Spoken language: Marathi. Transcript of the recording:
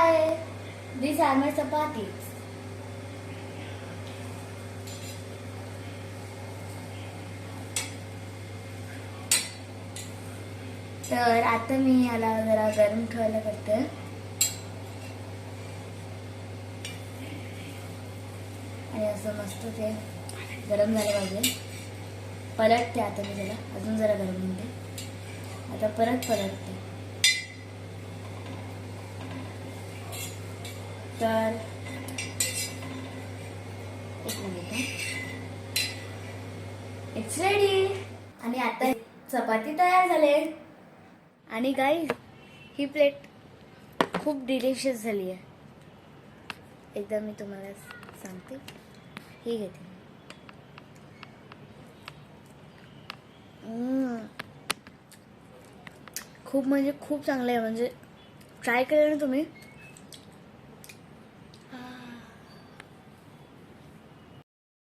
Hi, these are my chapatis. तर आता मी याला जरा गरम ठेवायला करते आणि असं मस्त ते गरम झालं पाहिजे. पलटते आता मी त्याला अजून जरा गरम होते. आता परत पलटते. तर एक मिनिट, इट्स रेडी. आणि आता चपाती तयार झाले. आणि गाईज ही प्लेट खूप डिलिशियस झाली आहे. एकदा मी तुम्हाला सांगते. ही घेते. खूप म्हणजे खूप चांगलं आहे. म्हणजे ट्राय केलं ना तुम्ही